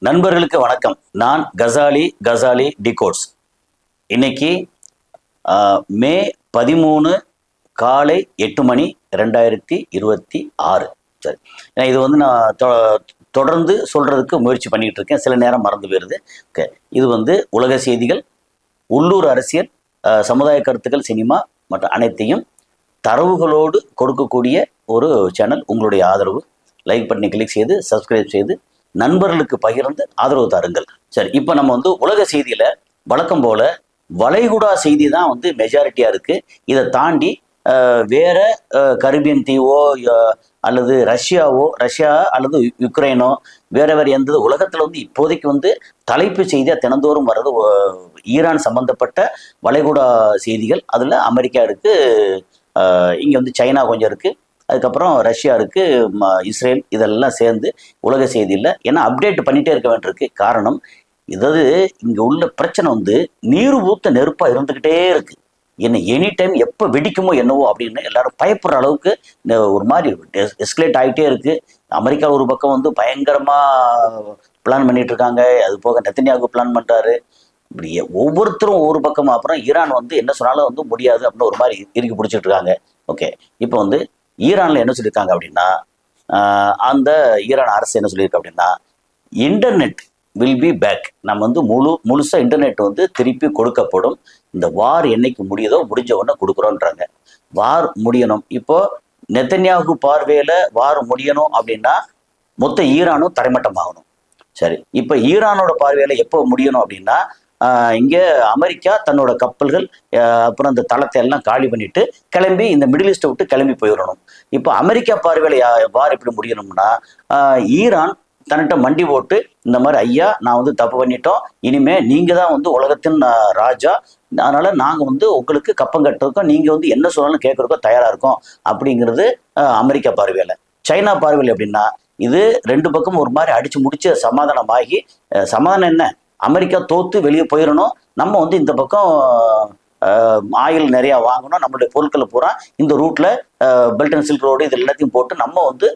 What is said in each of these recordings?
நண்பர்களுக்கு வணக்கம். நான் கசாலி டிகோட்ஸ். இன்னைக்கு மே 13 காலை 8 மணி 2026. சரி, இது வந்து நான் தொடர்ந்து சொல்றதுக்கு முயற்சி பண்ணிட்டு இருக்கேன். சில நேரம் மறந்து போயிருது. ஓகே, இது வந்து உலக செய்திகள், உள்ளூர் அரசியல், சமுதாய கருத்துக்கள், சினிமா மற்றும் அனைத்தையும் தரவுகளோடு கொடுக்கக்கூடிய ஒரு சேனல். உங்களுடைய ஆதரவு லைக் பண்ணி கிளிக் செய்து சப்ஸ்கிரைப் செய்து நண்பர்களுக்கு பகிர்ந்து ஆதரவு தாருங்கள். சரி, இப்போ நம்ம வந்து உலக செய்தியில வழக்கம் போல வளைகுடா செய்தி தான் வந்து மெஜாரிட்டியா இருக்கு. இதை தாண்டி வேற கரிபியன் தீவோ அல்லது ரஷ்யா அல்லது யுக்ரைனோ வேற எந்த உலகத்துல வந்து இப்போதைக்கு வந்து தலைப்பு செய்தியா தினந்தோறும் வர்றது ஈரான் சம்பந்தப்பட்ட வளைகுடா செய்திகள். அதுல அமெரிக்கா இருக்கு, இங்க வந்து சைனா கொஞ்சம் இருக்கு, அதுக்கப்புறம் ரஷ்யா இருக்கு, இஸ்ரேல், இதெல்லாம் சேர்ந்து உலக செய்தியில் ஏன்னா அப்டேட் பண்ணிட்டே இருக்க வேண்டியிருக்கு. காரணம், இதாவது இங்க உள்ள பிரச்சனை வந்து நீர் ஊத்த நெருப்பா இருந்துகிட்டே இருக்கு. என்ன எனி டைம் எப்போ வெடிக்குமோ என்னவோ அப்படின்னு எல்லாரும் பயப்படுற அளவுக்கு இந்த ஒரு மாதிரி எஸ்கலேட் ஆகிட்டே இருக்கு. அமெரிக்கா ஒரு பக்கம் வந்து பயங்கரமா பிளான் பண்ணிட்டு இருக்காங்க, அது போக நெத்தன்யாகு பிளான் பண்றாரு. இப்படி ஒவ்வொருத்தரும் ஒவ்வொரு பக்கம். அப்புறம் ஈரான் வந்து என்ன சொன்னாலும் வந்து முடியாது அப்படின்னு ஒரு மாதிரி இறுக்கி பிடிச்சிட்டு இருக்காங்க. ஓகே, இப்போ வந்து ஈரான்ல என்ன சொல்லியிருக்காங்க அப்படின்னா, அந்த ஈரான் அரசு என்ன சொல்லியிருக்கு அப்படின்னா, இன்டர்நெட் வில் பி பேக். நம்ம வந்து முழுசா இன்டர்நெட் வந்து திருப்பி கொடுக்கப்படும். இந்த வார் என்னைக்கு முடியுதோ முடிஞ்ச உடனே கொடுக்குறோன்றாங்க. வார் முடியணும். இப்போ நெத்தன்யாகு பார்வையில வார் முடியணும் அப்படின்னா மொத்த ஈரானும் தரைமட்டம் ஆகணும். சரி, இப்போ ஈரானோட பார்வையில எப்போ முடியணும் அப்படின்னா, இங்கே அமெரிக்கா தன்னோட கப்பல்கள் அப்புறம் அந்த தளத்தை எல்லாம் காலி பண்ணிட்டு கிளம்பி இந்த மிடில் ஈஸ்ட்டை விட்டு கிளம்பி போயிடணும். இப்போ அமெரிக்கா பார்வையில வார் எப்படி முடியணும்னா, ஈரான் தன்னிட்ட மண்டி போட்டு இந்த மாதிரி, ஐயா நான் வந்து தப்பு பண்ணிட்டோம், இனிமே நீங்க தான் வந்து உலகத்தின் ராஜா, அதனால நாங்க வந்து உங்களுக்கு கப்பம் கட்டுறதுக்கும் நீங்க வந்து என்ன சொன்னாலும் கேட்கறதுக்கும் தயாரா இருக்கோம் அப்படிங்கிறது அமெரிக்கா பார்வையில. சைனா பார்வையில் எப்படின்னா, இது ரெண்டு பக்கம் ஒரு மாதிரி அடிச்சு முடிச்சு சமாதானமாகி, சமாதானம் என்ன, அமெரிக்கா தோத்து வெளியே போயிடணும், நம்ம வந்து இந்த பக்கம் ஆயில் நிறைய வாங்கணும், நம்மளுடைய பொருட்களை பூரா இந்த ரூட்ல பெல்ட் அண்ட் சில்க் ரோடு இது எல்லாத்தையும் போட்டு நம்ம வந்து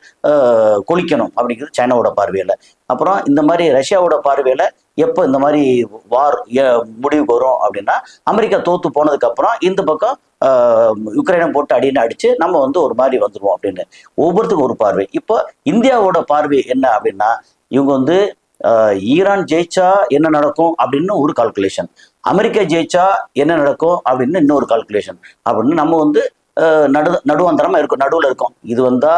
கொளிக்கணும் அப்படிங்கிறது சைனாவோட பார்வையில. அப்புறம் இந்த மாதிரி ரஷ்யாவோட பார்வையில எப்போ இந்த மாதிரி வார் முடிவுக்கு வரும் அப்படின்னா, அமெரிக்கா தோத்து போனதுக்கு அப்புறம் இந்த பக்கம் யுக்ரைனை போட்டு அடின்னு அடிச்சு நம்ம வந்து ஒரு மாதிரி வந்துடுவோம் அப்படின்னு ஒவ்வொருத்துக்கும் ஒரு பார்வை. இப்போ இந்தியாவோட பார்வை என்ன அப்படின்னா, இவங்க வந்து ஈரான் ஜெயிச்சா என்ன நடக்கும் அப்படின்னு ஒரு கால்குலேஷன், அமெரிக்கா ஜெயிச்சா என்ன நடக்கும் அப்படின்னு இன்னொரு கால்குலேஷன் அப்படின்னு நம்ம வந்து நடுவாந்தரமா இருக்கும், நடுவில் இருக்கும். இது வந்தா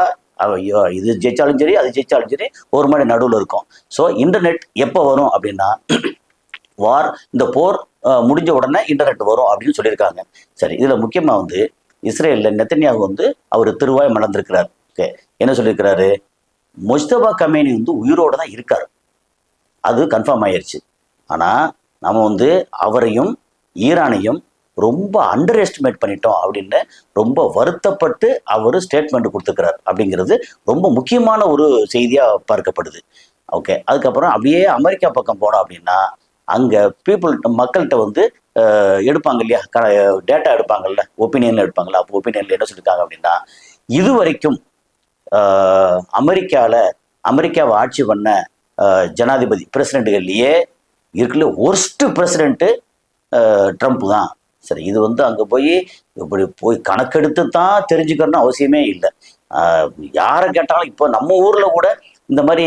இது ஜெயிச்சாலும் சரி அது ஜெயிச்சாலும் சரி ஒரு மாதிரி நடுவில் இருக்கும். ஸோ இன்டர்நெட் எப்போ வரும் அப்படின்னா, வார் இந்த போர் முடிஞ்ச உடனே இன்டர்நெட் வரும் அப்படின்னு சொல்லியிருக்காங்க. சரி, இதுல முக்கியமா வந்து இஸ்ரேல்ல நெத்தன்யாகு வந்து அவர் திருவாய் மலர்ந்திருக்கிறார். ஓகே, என்ன சொல்லியிருக்கிறாரு, முஸ்தபா கமேனி வந்து உயிரோட தான் இருக்காரு, அது கன்ஃபார்ம் ஆயிடுச்சு. ஆனா நம்ம வந்து அவரையும் ஈரானையும் ரொம்ப அண்டர் எஸ்டிமேட் பண்ணிட்டோம் அப்படின்னு ரொம்ப வருத்தப்பட்டு அவர் ஸ்டேட்மெண்ட் கொடுத்துக்கிறார் அப்படிங்கிறது ரொம்ப முக்கியமான ஒரு செய்தியா பார்க்கப்படுது. ஓகே, அதுக்கப்புறம் அப்படியே அமெரிக்கா பக்கம் போனோம் அப்படின்னா, அங்க மக்கள்கிட்ட வந்து எடுப்பாங்க இல்லையா, டேட்டா எடுப்பாங்கல்ல, ஒப்பீனியன்ல எடுப்பாங்கல்ல. அப்போ ஒப்பீனியன்ல என்ன சொல்லியிருக்காங்க அப்படின்னா, இது வரைக்கும் அமெரிக்காவை ஆட்சி பண்ண ஜனாதிபதி பிரசிடென்ட்கள்லயே இருக்குல்ல ஒர்ஸ்ட் பிரசிடென்ட் ட்ரம்ப் தான். சரி, இது வந்து அங்கே இப்படி போய் கணக்கெடுத்து தான் தெரிஞ்சுக்கணும்னு அவசியமே இல்லை. யாரை கேட்டாலும் இப்போ நம்ம ஊரில் கூட இந்த மாதிரி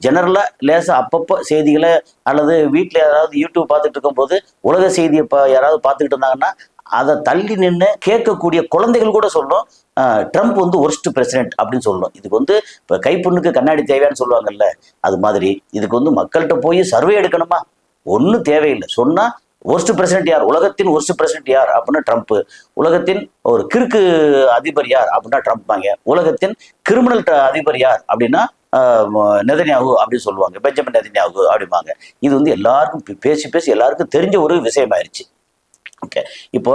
ஜெனரலாக லேசாக அப்பப்போ செய்திகளை அல்லது வீட்டில் யாராவது யூடியூப் பார்த்துட்டு இருக்கும்போது உலக செய்தியை யாராவது பார்த்துக்கிட்டு இருந்தாங்கன்னா அதை தள்ளி நின்று கேட்கக்கூடிய குழந்தைகள் கூட சொல்லும், ட்ரம்ப் வந்து ஒர்ஸ்ட் பிரசிடென்ட் அப்படின்னு சொல்லணும். இதுக்கு வந்து இப்போ கைப்புண்ணுக்கு கண்ணாடி தேவையான்னு சொல்லுவாங்கல்ல, அது மாதிரி இதுக்கு வந்து மக்கள்கிட்ட போய் சர்வே எடுக்கணுமா, ஒன்றும் தேவையில்லை. சொன்னா ஒர்ஸ்ட் பிரசிடென்ட் யார், உலகத்தின் ஒர்ஸ்ட் பிரசிடென்ட் யார் அப்படின்னா ட்ரம்ப், உலகத்தின் ஒரு கிறுக்கு அதிபர் யார் அப்படின்னா ட்ரம்ப் வாங்க, உலகத்தின் கிரிமினல் அதிபர் யார் அப்படின்னா நெதன்யாகு அப்படின்னு சொல்லுவாங்க, பெஞ்சமின் நெதன்யாகு அப்படிம்பாங்க. இது வந்து எல்லாருக்கும் பேசி எல்லாருக்கும் தெரிஞ்ச ஒரு விஷயமாயிருச்சு. ஓகே, இப்போ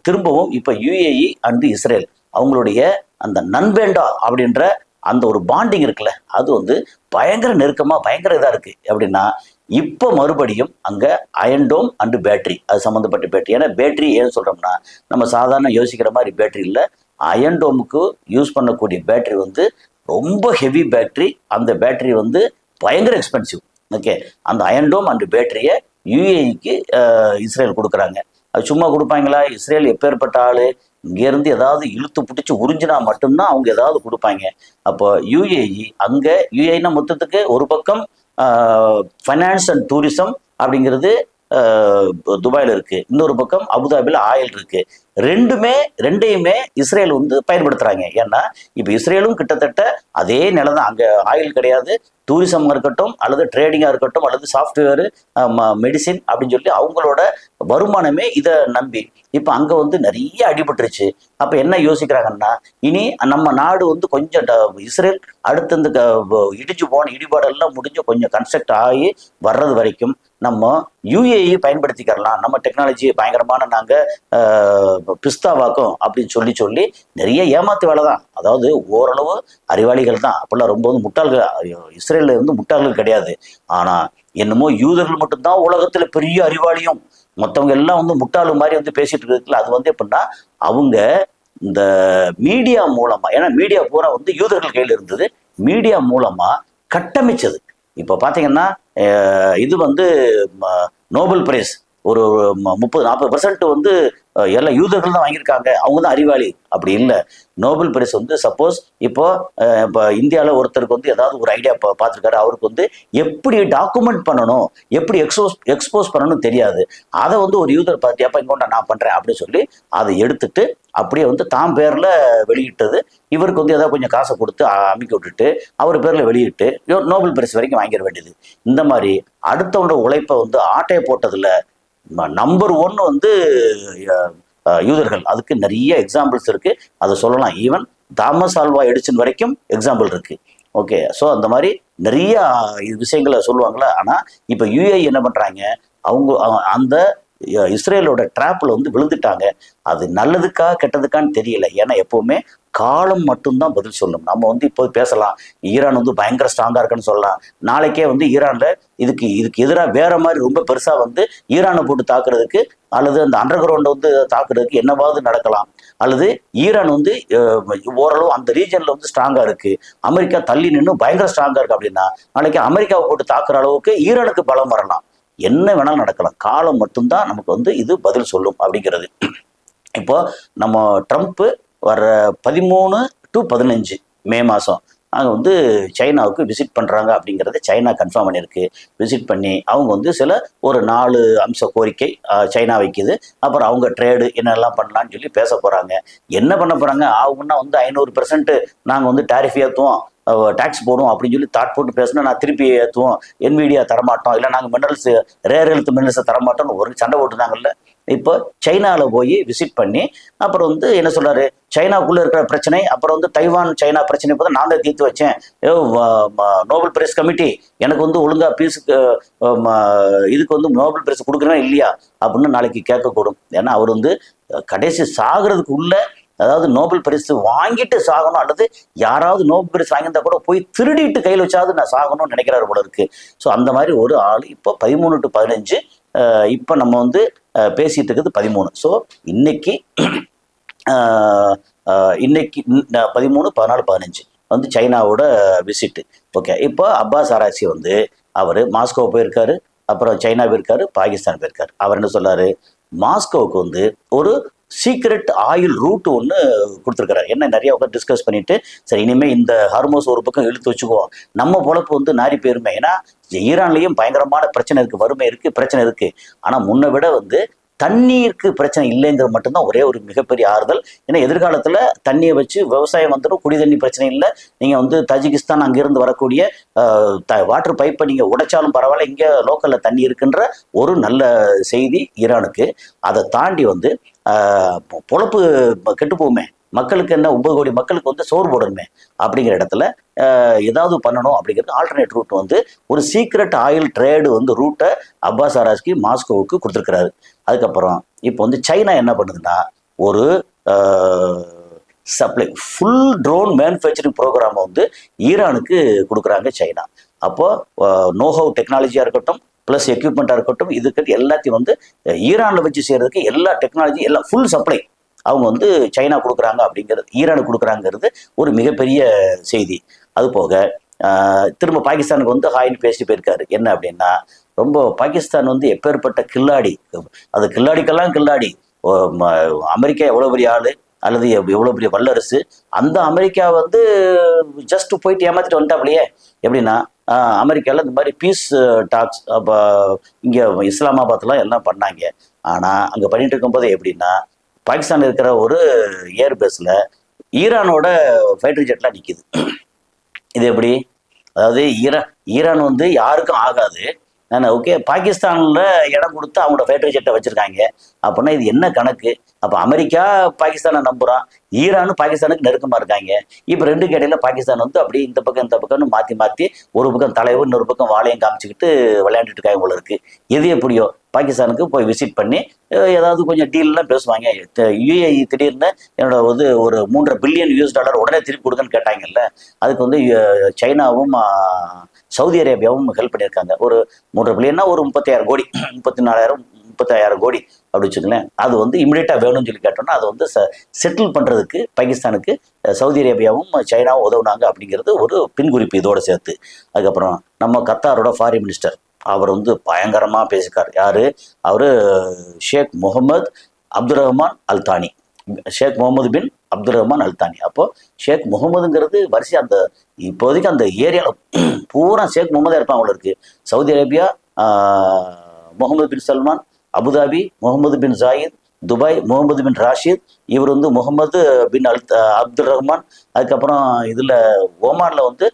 திரும்பவும் இப்போ யுஏஇ அண்ட் இஸ்ரேல் அவங்களுடைய அந்த நண்பேண்டா அப்படின்ற அந்த ஒரு பாண்டிங் இருக்குல்ல, அது வந்து பயங்கர நெருக்கமா பயங்கர இதா இருக்கு. அப்படின்னா இப்போ மறுபடியும் அங்க அயன்டோம் அண்டு பேட்டரி, அது சம்மந்தப்பட்ட பேட்டரி. ஏன்னா பேட்டரி ஏன்னு சொல்றோம்னா, நம்ம சாதாரண யோசிக்கிற மாதிரி பேட்டரி இல்லை, அயன்டோமுக்கு யூஸ் பண்ணக்கூடிய பேட்டரி வந்து ரொம்ப ஹெவி பேட்டரி. அந்த பேட்டரி வந்து பயங்கர எக்ஸ்பென்சிவ். ஓகே, அந்த அயன்டோம் அண்ட் பேட்டரியை யுஏஇக்கு இஸ்ரேல் கொடுக்குறாங்க. அது சும்மா கொடுப்பாங்களா? இஸ்ரேல் எப்பேற்பட்ட ஆளு, இங்கேருந்து ஏதாவது இழுத்து பிடிச்சி உறிஞ்சினா மட்டும்தான் அவங்க ஏதாவது கொடுப்பாங்க. அப்போ யுஏஇ அங்கே, யுஏஇனா மொத்தத்துக்கு ஒரு பக்கம் ஃபைனான்ஸ் அண்ட் டூரிசம் அப்படிங்கிறது துபாயில் இருக்கு, இன்னொரு பக்கம் அபுதாபியில் ஆயில் இருக்கு. ரெண்டையுமே இஸ்ரேல் வந்து பயன்படுத்துறாங்க. ஏன்னா இப்ப இஸ்ரேலும் கிட்டத்தட்ட அதே நிலை தான். அங்க ஆயில் கிடையாது, டூரிசம் இருக்கட்டும் அல்லது ட்ரேடிங்கா இருக்கட்டும் அல்லது சாஃப்ட்வேர், மெடிசின் அப்படின்னு சொல்லி அவங்களோட வருமானமே இதை நம்பி. இப்ப அங்க வந்து நிறைய அடிபட்டுருச்சு. அப்ப என்ன யோசிக்கிறாங்கன்னா, இனி நம்ம நாடு வந்து கொஞ்சம் இஸ்ரேல் அடுத்து இந்த இடிஞ்சு போன இடிபாடெல்லாம் முடிஞ்சு கொஞ்சம் கன்ஸ்ட்ரக்ட் ஆகி வர்றது வரைக்கும் நம்ம யுஏஇ பயன்படுத்திக்கிறலாம், நம்ம டெக்னாலஜி பயங்கரமான நாங்க பிஸ்தாவாக்கும் அப்படின்னு சொல்லி நிறைய ஏமாத்து வேலை தான். அதாவது ஓரளவு அறிவாளிகள் தான், அப்பெல்லாம் ரொம்ப வந்து முட்டாள்கள், இஸ்ரேல்ல வந்து முட்டாள்கள் கிடையாது. ஆனா என்னமோ யூதர்கள் மட்டும்தான் உலகத்துல பெரிய அறிவாளியும், மற்றவங்க எல்லாம் வந்து முட்டாளு மாதிரி வந்து பேசிட்டு இருக்குல்ல, அது வந்து எப்படின்னா அவங்க இந்த மீடியா மூலமா, ஏன்னா மீடியா பூரா வந்து யூதர்கள் கையில் இருந்தது, மீடியா மூலமா கட்டமைச்சது. இப்போ பார்த்தீங்கன்னா இது வந்து நோபல் பிரைஸ் ஒரு 30-40% வந்து எல்லாம் யூதர்கள் தான் வாங்கியிருக்காங்க, அவங்க தான் அறிவாளி. அப்படி இல்லை. நோபல் பிரைஸ் வந்து சப்போஸ் இப்போ இந்தியாவில் ஒருத்தருக்கு வந்து ஏதாவது ஒரு ஐடியா பார்த்துருக்காரு, அவருக்கு வந்து எப்படி டாக்குமெண்ட் பண்ணணும், எப்படி எக்ஸ்போஸ் பண்ணணும் தெரியாது. அதை வந்து ஒரு யூதர் பார்த்து எப்போ இங்கொண்டா நான் பண்ணுறேன் அப்படின்னு சொல்லி அதை எடுத்துட்டு அப்படியே வந்து தாம் பேரில் வெளியிட்டது. இவருக்கு வந்து ஏதாவது கொஞ்சம் காசை கொடுத்து அமைக்க விட்டுட்டு அவர் பேரில் வெளியிட்டு நோபல் பிரைஸ் வரைக்கும் வாங்கிட வேண்டியது. இந்த மாதிரி அடுத்தவங்க உழைப்பை வந்து ஆட்டையை போட்டதில் நம்பர் 1 வந்து யூதர்கள். அதுக்கு நிறைய எக்ஸாம்பிள்ஸ் இருக்கு, அதை சொல்லலாம். ஈவன் தாமஸ் ஆல்வா எடிசன் வரைக்கும் எக்ஸாம்பிள் இருக்கு. ஓகே, ஸோ அந்த மாதிரி நிறைய விஷயங்களை சொல்லுவாங்களா. ஆனால் இப்போ யுஏஇ என்ன பண்றாங்க, அவங்க அந்த இஸ்ரேலோட ட்ராப்ல வந்து விழுந்துட்டாங்க. அது நல்லதுக்கா கெட்டதுக்கான்னு தெரியல. ஏன்னா எப்பவுமே காலம் மட்டும்தான் பதில் சொல்லும். நம்ம வந்து இப்போ பேசலாம் ஈரான் வந்து பயங்கர ஸ்ட்ராங்கா இருக்குன்னு சொல்லலாம், நாளைக்கே வந்து ஈரான்ல இதுக்கு எதிராக வேற மாதிரி ரொம்ப பெருசா வந்து ஈரானை போட்டு தாக்குறதுக்கு அல்லது அந்த அண்டர் கிரவுண்டை வந்து தாக்குறதுக்கு என்னவாவது நடக்கலாம். அல்லது ஈரான் வந்து ஓரளவு அந்த ரீஜன்ல வந்து ஸ்ட்ராங்கா இருக்கு, அமெரிக்கா தள்ளி நின்று பயங்கர ஸ்ட்ராங்கா இருக்கு அப்படின்னா நாளைக்கு அமெரிக்காவை போட்டு தாக்குற அளவுக்கு ஈரானுக்கு பலம் வரலாம். என்ன வேணாலும் நடக்கலாம், காலம் மட்டும்தான் நமக்கு வந்து இது பதில் சொல்லும் அப்படிங்கிறது. இப்போ நம்ம ட்ரம்ப் வர 13 to 15 மே மாதம் அங்கே வந்து சைனாவுக்கு விசிட் பண்ணுறாங்க அப்படிங்கிறத சைனா கன்ஃபார்ம் பண்ணியிருக்கு. விசிட் பண்ணி அவங்க வந்து சில ஒரு 4 அம்ச கோரிக்கை சைனா வைக்குது. அப்புறம் அவங்க ட்ரேடு என்னெல்லாம் பண்ணலான்னு சொல்லி பேச போகிறாங்க. என்ன பண்ண போகிறாங்க, ஆகுன்னா வந்து 500% நாங்கள் வந்து டாரிஃப் ஏற்றுவோம், டாக்ஸ் போடுவோம் அப்படின்னு சொல்லி தாட் போட்டு பேசினா நான் திருப்பி ஏற்றுவோம், என்விடியா தரமாட்டோம், இல்லை நாங்கள் மினரல்ஸ் ரேர் எர்த் மினரல்ஸை தரமாட்டோம்னு ஒரு சண்டை போட்டுருந்தாங்கல்ல. இப்போ சைனாவில் போய் விசிட் பண்ணி அப்புறம் வந்து என்ன சொல்றாரு, சைனாக்குள்ள இருக்கிற பிரச்சனை, அப்புறம் வந்து தைவான் சைனா பிரச்சனை இப்போ நான் தான் தீர்த்து வச்சேன், நோபல் பிரைஸ் கமிட்டி எனக்கு வந்து ஒழுங்கா பீஸுக்கு இதுக்கு வந்து நோபல் பிரைஸ் கொடுக்குறேன் இல்லையா அப்படின்னு நாளைக்கு கேட்கக்கூடும். ஏன்னா அவர் வந்து கடைசி சாகிறதுக்கு உள்ள, அதாவது நோபல் பரிசு வாங்கிட்டு சாகணும், அல்லது யாராவது நோபல் பரிசு வாங்கியிருந்தா கூட போய் திருடிட்டு கையில் வச்சாவது நான் சாகணும்னு நினைக்கிறாரு போல இருக்கு. ஸோ அந்த மாதிரி ஒரு ஆள் இப்போ 13 to 15, இப்போ நம்ம வந்து பேசிட்டு இருக்குது 13. ஸோ இன்னைக்கு 13, 14, 15 வந்து சைனாவோட விசிட்டு. ஓகே, இப்போ அப்பாஸ் ஆராய்ச்சி வந்து அவர் மாஸ்கோ போயிருக்காரு, அப்புறம் சைனா போயிருக்காரு, பாகிஸ்தான் போயிருக்காரு. அவர் என்ன சொல்லாரு, மாஸ்கோவுக்கு வந்து ஒரு சீக்ரெட் ஆயில் ரூட் ஒன்று கொடுத்துருக்காரு. என்ன நிறைய உட்காந்து டிஸ்கஸ் பண்ணிட்டு, சரி இனிமேல் இந்த ஹார்மோஸ் ஒரு பக்கம் இழுத்து வச்சுக்குவோம், நம்ம பொழப்பு வந்து நாரி போயிருமே. ஏன்னா ஈரான்லேயும் பயங்கரமான பிரச்சனை இருக்கு, வறுமை இருக்கு, பிரச்சனை இருக்கு. ஆனால் முன்னை விட வந்து தண்ணீருக்கு பிரச்சனை இல்லைங்கிறது மட்டும்தான் ஒரே ஒரு மிகப்பெரிய ஆறுதல். ஏன்னா எதிர்காலத்தில் தண்ணியை வச்சு விவசாயம் வந்துடும், குடி தண்ணி பிரச்சனை இல்லை. நீங்கள் வந்து தஜிகிஸ்தான் அங்கிருந்து வரக்கூடிய வாட்டர் பைப்பை நீங்கள் உடைச்சாலும் பரவாயில்ல, இங்கே லோக்கலில் தண்ணி இருக்குன்ற ஒரு நல்ல செய்தி ஈரானுக்கு. அதை தாண்டி வந்து பொழப்பு கெட்டு போகுமே, மக்களுக்கு என்ன 9 கோடி மக்களுக்கு வந்து சோறு போடணுமே, அப்படிங்கிற இடத்துல ஏதாவது பண்ணணும் அப்படிங்கிறது ஆல்டர்னேட் ரூட் வந்து ஒரு சீக்ரெட் ஆயில் ட்ரேடு வந்து ரூட்டை அப்பாஸ் ஆராய்ச்சி மாஸ்கோவுக்கு கொடுத்துருக்கிறாரு. அதுக்கப்புறம் இப்போ வந்து சைனா என்ன பண்ணுதுன்னா, ஒரு supply full drone manufacturing program வந்து ஈரானுக்கு கொடுக்குறாங்க சைனா. அப்போ நோஹவ் டெக்னாலஜியாக இருக்கட்டும், ப்ளஸ் எக்யூப்மெண்ட்டாக இருக்கட்டும், இதுக்கு எல்லாத்தையும் வந்து ஈரானில் வச்சு செய்கிறதுக்கு எல்லா டெக்னாலஜி எல்லாம் ஃபுல் சப்ளை அவங்க வந்து சைனா கொடுக்குறாங்க அப்படிங்கிறது, ஈரானுக்கு கொடுக்குறாங்கிறது ஒரு மிகப்பெரிய செய்தி. அது போக திரும்ப பாகிஸ்தானுக்கு வந்து ஹாய்னு பேசிட்டு போயிருக்காரு. என்ன அப்படின்னா, ரொம்ப பாகிஸ்தான் வந்து எப்பேற்பட்ட கில்லாடி, அது கில்லாடிக்கெல்லாம் கில்லாடி. அமெரிக்கா எவ்வளோ பெரிய ஆளு, அல்லது எவ்வளோ பெரிய வல்லரசு, அந்த அமெரிக்கா வந்து ஜஸ்ட் போயிட்டு ஏமாத்திட்டு வந்துட்டாப்லையே. எப்படின்னா, அமெரிக்காவில் இந்த மாதிரி பீஸ் டாக்ஸ் அப்போ இங்கே இஸ்லாமாபாத்லாம் எல்லாம் பண்ணாங்க. ஆனால் அங்கே பண்ணிட்டு இருக்கும்போது எப்படின்னா, பாகிஸ்தான் இருக்கிற ஒரு ஏர்பேஸில் ஈரானோட ஃபைட்டர் ஜெட்லாம் நிற்கிது. இது எப்படி? அதாவது ஈரான் வந்து யாருக்கும் ஆகாது. ஓகே, பாகிஸ்தானில் இடம் கொடுத்து அவங்களோட ஃபைட்டர் ஜெட்டை வச்சுருக்காங்க. அப்படின்னா இது என்ன கணக்கு? அப்போ அமெரிக்கா பாகிஸ்தானை நம்புகிறான், ஈரானும் பாகிஸ்தானுக்கு நெருக்கமாக இருக்காங்க. இப்போ ரெண்டுக்கு இடையில பாகிஸ்தான் வந்து அப்படி இந்த பக்கம் இந்த பக்கம்னு மாற்றி மாற்றி, ஒரு பக்கம் தலைவர் இன்னொரு பக்கம் வாழையும் காமிச்சிக்கிட்டு விளையாண்டுட்டு இருக்காங்க போல இருக்கு. எது எப்படியோ பாகிஸ்தானுக்கு போய் விசிட் பண்ணி ஏதாவது கொஞ்சம் டீல்லாம் பேசுவாங்க. யுஏஇ திடீர்னு என்னோட வந்து ஒரு $3.5 பில்லியன் உடனே திருப்பி கொடுங்கன்னு கேட்டாங்கல்ல. அதுக்கு வந்து சைனாவும் சவுதி அரேபியாவும் ஹெல்ப் பண்ணியிருக்காங்க. ஒரு 3.5 பில்லியன்னா ஒரு 36 கோடி, 35,000 கோடி அப்படி வச்சுக்கலேன். அது வந்து இமிடியேட்டா வேணும்னு சொல்லி கேட்டோம்னா அதை வந்து செட்டில் பண்றதுக்கு பாகிஸ்தானுக்கு சவுதி அரேபியாவும் சைனாவும் உதவுனாங்க அப்படிங்கிறது ஒரு பின்குறிப்பு இதோட சேர்த்து. அதுக்கப்புறம் நம்ம கத்தாரோட ஃபாரின் மினிஸ்டர் அவர் வந்து பயங்கரமா பேசிக்கார். யாரு அவரு? ஷேக் முகமது அப்துல் ரஹ்மான் அல் தானி. ஷேக் முகமது பின் அப்துல் ரஹ்மான் அல் தானி. அப்போ ஷேக் முகமதுங்கிறது வரிசை அந்த இப்போதைக்கு அந்த ஏரியாவில் பூரா ஷேக் முகமதா இருப்பாங்க போல இருக்கு. சவுதி அரேபியா முகமது பின் Salman, Abu Dhabi Mohammed bin Zayed, Dubai Mohammed பின் ராஷித், இவர் வந்து முகமது பின் அப்துல் ரஹ்மான். அதுக்கப்புறம் இதில் ஓமானில் வந்து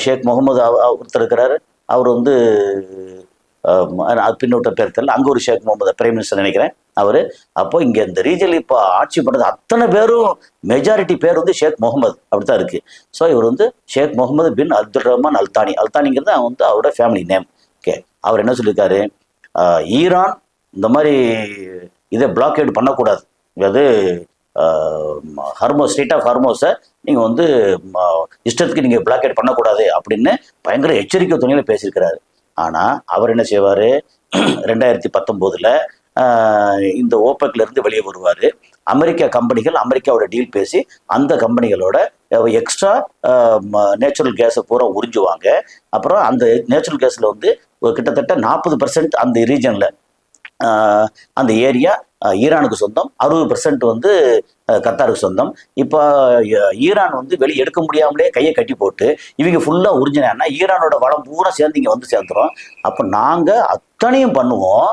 ஷேக் முகமது ஒருத்தர் இருக்கிறாரு. அவர் வந்து பின்னோட்ட பேர் தெரியல, அங்கே ஒரு ஷேக் முகமது பிரைம் மினிஸ்டர் நினைக்கிறேன் அவர். அப்போ இங்கே இந்த ரீஜனில் இப்போ ஆட்சி பண்ணுறது அத்தனை பேரும் மெஜாரிட்டி பேர் வந்து ஷேக் முகமது அப்படித்தான் இருக்கு. ஸோ இவர் வந்து ஷேக் முகமது பின் அப்துல் ரஹ்மான் அல் தானி. அல் தானிங்கிறது அவன் வந்து அவரோட ஃபேமிலி நேம். ஓகே, அவர் என்ன சொல்லியிருக்காரு? ஈரான் இந்த மாதிரி இதை பிளாக்கேட் பண்ணக்கூடாது. அதாவது ஹர்மோஸ், ஸ்ட்ரெயிட் ஆஃப் ஹர்மோஸை நீங்கள் வந்து இஷ்டத்துக்கு நீங்கள் பிளாக்கேட் பண்ணக்கூடாது அப்படின்னு பயங்கர எச்சரிக்கை துணியில் பேசியிருக்கிறாரு. ஆனால் அவர் என்ன செய்வார்? 2019 இந்த ஓபெக்ல இருந்து வெளியே வருவார். அமெரிக்கா கம்பெனிகள் அமெரிக்காவோட டீல் பேசி அந்த கம்பெனிகளோட எக்ஸ்ட்ரா நேச்சுரல் கேஸை பூரா உறிஞ்சுவாங்க. அப்புறம் அந்த நேச்சுரல் கேஸில் வந்து கிட்டத்தட்ட 40% அந்த ரீஜனில் அந்த ஏரியா ஈரானுக்கு சொந்தம், 60% வந்து கத்தாருக்கு சொந்தம். இப்போ ஈரான் வந்து வெளியே எடுக்க முடியாமலே கையை கட்டி போட்டு இவங்க ஃபுல்லாக உறிஞ்சினா ஈரானோட வளம் பூரா சேர்ந்து இங்கே வந்து சேர்ந்துடும். அப்போ நாங்கள் அத்தனையும் பண்ணுவோம்,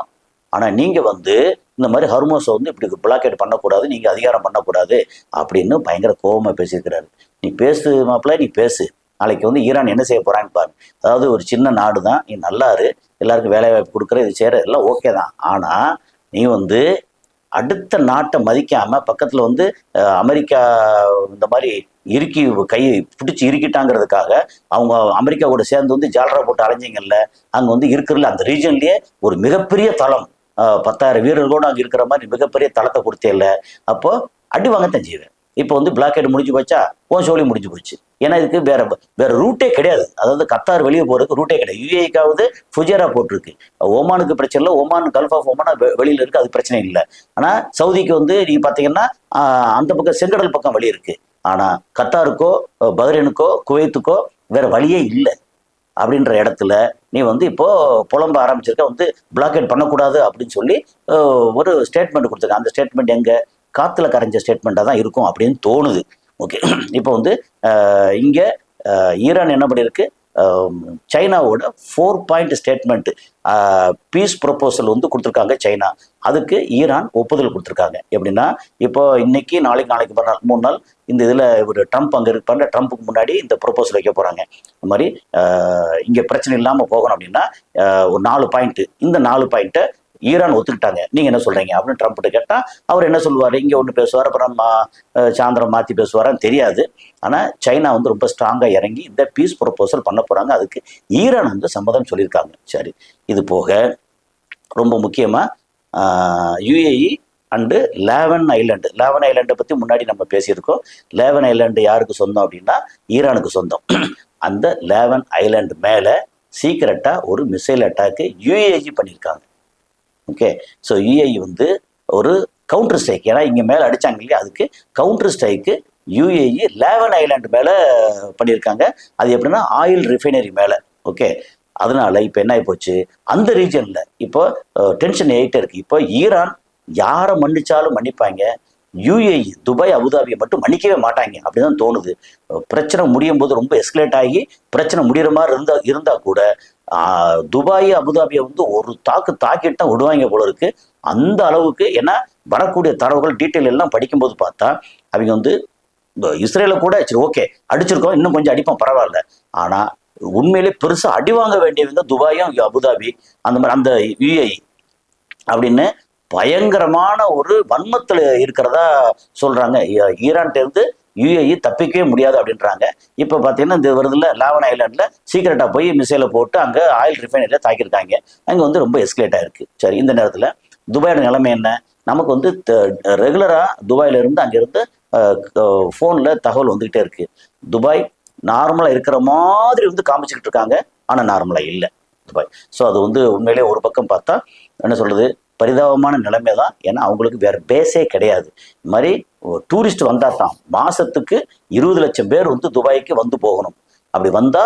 ஆனால் நீங்கள் வந்து இந்த மாதிரி ஹர்மோஸை வந்து இப்படி பிளாக்கேட் பண்ணக்கூடாது, நீங்கள் அதிகாரம் பண்ணக்கூடாது அப்படின்னு பயங்கர கோபமாக பேசியிருக்கிறாரு. நீ பேசு மாப்பிள்ள, நீ பேசு. நாளைக்கு வந்து ஈரான் என்ன செய்ய போகிறான்னு பாரு. அதாவது ஒரு சின்ன நாடு தான், நீ நல்லாரு, எல்லாருக்கும் வேலை வாய்ப்பு கொடுக்குற, இது செய்கிற எல்லாம் ஓகே தான். ஆனால் நீ வந்து அடுத்த நாட்டை மதிக்காமல் பக்கத்தில் வந்து அமெரிக்கா இந்த மாதிரி இறுக்கி கையை பிடிச்சி இறுக்கிட்டாங்கிறதுக்காக அவங்க அமெரிக்கா கூட சேர்ந்து வந்து ஜாலரா போட்டு அலைஞ்சிங்கல்ல. அங்கே வந்து இருக்கிறதுல அந்த ரீஜன்லேயே ஒரு மிகப்பெரிய தளம், 10,000 வீரர்களோடு அங்கே இருக்கிற மாதிரி மிகப்பெரிய தளத்தை கொடுத்தே இல்லை. அப்போ அடி வாங்கத்தான் செய்வேன். இப்போ வந்து பிளாக்கெட் முடிஞ்சு போச்சா, சோழி முடிஞ்சு போச்சு. ஏன்னா இதுக்கு வேற ரூட்டே கிடையாது. அதாவது கத்தார் வெளியே போறதுக்கு ரூட்டே கிடையாது. யுஏஇக்காவது ஃபுஜேரா போட்டிருக்கு. ஓமானுக்கு பிரச்சனை இல்லை, ஓமான் கல்ஃப் ஆஃப் ஓமான் வெளியில இருக்கு, அது பிரச்சனை இல்லை. ஆனா சவுதிக்கு வந்து நீங்க பாத்தீங்கன்னா அந்த பக்கம் செங்கடல் பக்கம் வழி இருக்கு. ஆனா கத்தாருக்கோ பஹ்ரைனுக்கோ குவைத்துக்கோ வேற வழியே இல்லை. அப்படின்ற இடத்துல நீ வந்து இப்போ புலம்ப ஆரம்பிச்சிருக்க, வந்து பிளாக்கெட் பண்ணக்கூடாது அப்படின்னு சொல்லி ஒரு ஸ்டேட்மெண்ட் கொடுத்துருக்க. அந்த ஸ்டேட்மெண்ட் எங்க காத்துல கரைஞ்ச ஸ்டேட்மெண்ட்டாக தான் இருக்கும் அப்படின்னு தோணுது. ஓகே, இப்போ வந்து இங்கே ஈரான் என்ன பண்ணியிருக்கு? சைனாவோட 4 பாயிண்ட் ஸ்டேட்மெண்ட் பீஸ் ப்ரொபோசல் வந்து கொடுத்துருக்காங்க சைனா. அதுக்கு ஈரான் ஒப்புதல் கொடுத்துருக்காங்க. எப்படின்னா இப்போ இன்னைக்கு நாளைக்கு மறுநாள் 3 நாள் இந்த இதில் ஒரு ட்ரம்ப் அங்கே இருப்பாங்க. ட்ரம்ப்புக்கு முன்னாடி இந்த ப்ரொபோசல் வைக்க போகிறாங்க. இந்த மாதிரி இங்கே பிரச்சனை இல்லாமல் போகணும் அப்படின்னா ஒரு 4 பாயிண்ட், இந்த 4 பாயிண்ட்டை ஈரான் ஒத்துக்கிட்டாங்க. நீங்க என்ன சொல்றீங்க அப்படின்னு ட்ரம்ப்கிட்ட கேட்டா அவர் என்ன சொல்லுவார்? இங்க ஒன்று பேசுவார், அப்புறம் சாயந்தரம் மாற்றி பேசுவாரான்னு தெரியாது. ஆனா சைனா வந்து ரொம்ப ஸ்ட்ராங்கா இறங்கி இந்த பீஸ் ப்ரொபோசல் பண்ண போறாங்க. அதுக்கு ஈரான் வந்து சம்மதம் சொல்லியிருக்காங்க. சரி, இது போக ரொம்ப முக்கியமா யுஏஇ அண்டு லேவன் ஐலாண்டை பத்தி முன்னாடி நம்ம பேசியிருக்கோம். லேவன் ஐலாண்டு யாருக்கு சொந்தம் அப்படின்னா ஈரானுக்கு சொந்தம். அந்த லேவன் ஐலாண்டு மேல சீக்கிரட்டா ஒரு மிசைல் அட்டாக்கு யுஏஇ பண்ணியிருக்காங்க. ஓகே, ஸோ யுஏஇ வந்து ஒரு கவுண்டர் ஸ்ட்ரைக், ஏன்னா இங்கே மேலே அடித்தாங்க இல்லையா, அதுக்கு counter strike UAE Lavan island மேலே பண்ணியிருக்காங்க. அது எப்படின்னா ஆயில் ரிஃபைனரி மேலே. ஓகே, அதனால இப்போ என்ன ஆகி போச்சு, அந்த ரீஜனில் இப்போ டென்ஷன் ஆகிட்டே இருக்கு. இப்போ ஈரான் யாரை மன்னிச்சாலும் மன்னிப்பாங்க, யுஏஇ துபாய் அபுதாபியை மட்டும் மன்னிக்கவே மாட்டாங்க அப்படிதான் தோணுது. பிரச்சனை முடியும் போது ரொம்ப எஸ்கலேட் ஆகி பிரச்சனை முடிகிற மாதிரி இருந்தா கூட துபாய் அபுதாபியை வந்து ஒரு தாக்கிட்டா விடுவாங்க போல இருக்கு. அந்த அளவுக்கு ஏன்னா வரக்கூடிய தரவுகள் டீட்டெயில் எல்லாம் படிக்கும்போது பார்த்தா அவங்க வந்து இஸ்ரேல கூட சரி ஓகே அடிச்சிருக்கோம், இன்னும் கொஞ்சம் அடிப்போம் பரவாயில்ல, ஆனா உண்மையிலே பெருசா அடி வாங்க வேண்டியவங்க துபாயும் அபுதாபி அந்த மாதிரி அந்த யுஏஇ அப்படின்னு பயங்கரமான ஒரு வன்மத்தில் இருக்கிறதா சொல்றாங்க. ஈரான்ட்ட இருந்து யுஏஇ தப்பிக்கவே முடியாது அப்படின்றாங்க. இப்போ பார்த்தீங்கன்னா இந்த வருதுல லாவன் ஐலாண்டில் சீக்கிரட்டாக போய் மிசைலை போட்டு அங்கே ஆயில் ரிஃபைனரியில் தாக்கியிருக்காங்க. அங்கே வந்து ரொம்ப எஸ்கலேட் ஆயிருக்கு. சரி, இந்த நேரத்தில் துபாயோட நிலைமை என்ன? நமக்கு வந்து ரெகுலராக துபாயில இருந்து அங்கேருந்து ஃபோனில் தகவல் வந்துக்கிட்டே இருக்கு. துபாய் நார்மலாக இருக்கிற மாதிரி வந்து காமிச்சிக்கிட்டு இருக்காங்க, ஆனால் நார்மலாக இல்லை துபாய். ஸோ அது வந்து உண்மையிலே ஒரு பக்கம் பார்த்தா என்ன சொல்றது, பரிதாபமான நிலைமை தான். ஏன்னா அவங்களுக்கு வேற பேஸே கிடையாது. இது மாதிரி டூரிஸ்ட் வந்தா தான் மாசத்துக்கு 20 லட்சம் பேர் வந்து துபாய்க்கு வந்து போகணும். அப்படி வந்தா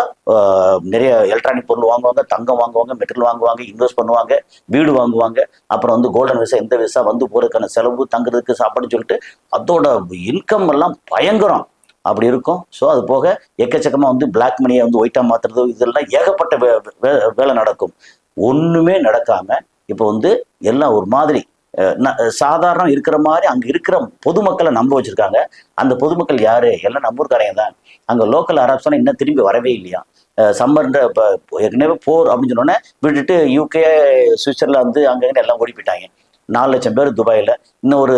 நிறைய எலக்ட்ரானிக் பொருள் வாங்குவாங்க, தங்கம் வாங்குவாங்க, மெட்டீரியல் வாங்குவாங்க, இன்வெஸ்ட் பண்ணுவாங்க, வீடு வாங்குவாங்க. அப்புறம் வந்து கோல்டன் விசா, எந்த விசா வந்து போறதுக்கான செலவு, தங்குறதுக்கு சாப்பாடுன்னு சொல்லிட்டு அதோட இன்கம் எல்லாம் பயங்கரம் அப்படி இருக்கும். ஸோ அது போக எக்கச்சக்கமா வந்து பிளாக் மணியை வந்து ஒயிட்டா மாத்துறது, இதெல்லாம் ஏகப்பட்ட வேலை நடக்கும். ஒண்ணுமே நடக்காம இப்போ வந்து எல்லாம் ஒரு மாதிரி சாதாரணம் இருக்கிற மாதிரி அங்க இருக்கிற பொதுமக்களை நம்ப வச்சிருக்காங்க. அந்த பொதுமக்கள் யாரு? எல்லாம் நம்பூர்காரங்க தான். அங்க லோக்கல் அரப்ஸ்லாம் இன்னும் திரும்பி வரவே இல்லையா. சம்மர்ன்ற ஏற்கனவே போர் அப்படின்னு சொன்னோன்னே விட்டுட்டு யூகே, சுவிட்சர்லாந்து அங்கே எல்லாம் ஓடி போயிட்டாங்க. 4 லட்சம் பேர் துபாயில், இன்னும் ஒரு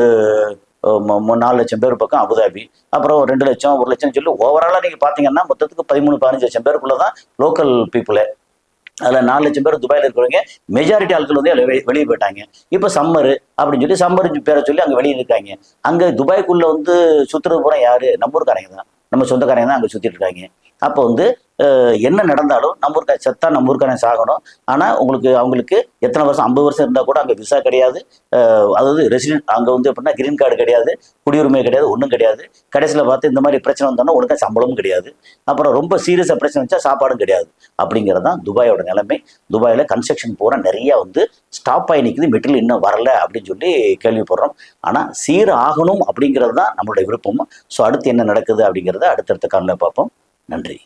4 லட்சம் பேர் பக்கம் அபுதாபி, அப்புறம் 2 லட்சம் 1 லட்சம் சொல்லி ஓவராலாக நீங்கள் பார்த்தீங்கன்னா மொத்தத்துக்கு 13-15 லட்சம் பேருக்குள்ள தான் லோக்கல் பீப்புளு. அதில் 4 லட்சம் பேர் துபாயில் இருக்கிறவங்க மெஜாரிட்டி ஆட்கள் வந்து வெளியே போயிட்டாங்க. இப்போ சம்மரு அப்படின்னு சொல்லி சம்மர் பேரை சொல்லி அங்கே வெளியே இருக்காங்க. அங்கே துபாய்க்குள்ள வந்து சுற்றுறது பூரா யாரு? நம்மூர்காரங்க தான், நம்ம சொந்தக்காரங்க தான் அங்கே சுற்றிட்டு இருக்காங்க. அப்போ வந்து என்ன நடந்தாலும் நம்மூர்கார செத்தா நம்மூர்காரன் சாகணும். ஆனால் அவங்களுக்கு எத்தனை வருஷம் 50 வருஷம் இருந்தால் கூட அங்கே விசா கிடையாது, அதாவது ரெசிடென்ட் அங்கே வந்து எப்படின்னா கிரீன் கார்டு கிடையாது, குடியுரிமை கிடையாது, ஒன்றும் கிடையாது. கடைசியில் பார்த்து இந்த மாதிரி பிரச்சனை வந்தோன்னா ஒழுங்காக சம்பளமும் கிடையாது. அப்புறம் ரொம்ப சீரியஸாக பிரச்சனை வச்சா சாப்பாடும் கிடையாது. அப்படிங்கிறது தான் துபாயோட நிலைமை. துபாயில் கன்ஸ்ட்ரக்ஷன் பூரா நிறைய வந்து ஸ்டாப் ஆகி நிற்குது, மெட்டீரியல் இன்னும் வரல அப்படின்னு சொல்லி கேள்விப்படுறோம். ஆனால் சீர் ஆகணும் அப்படிங்கிறது தான் நம்மளுடைய விருப்பமும். ஸோ அடுத்து என்ன நடக்குது அப்படிங்கிறத அடுத்தடுத்த காலையில் பார்ப்போம். நன்றி.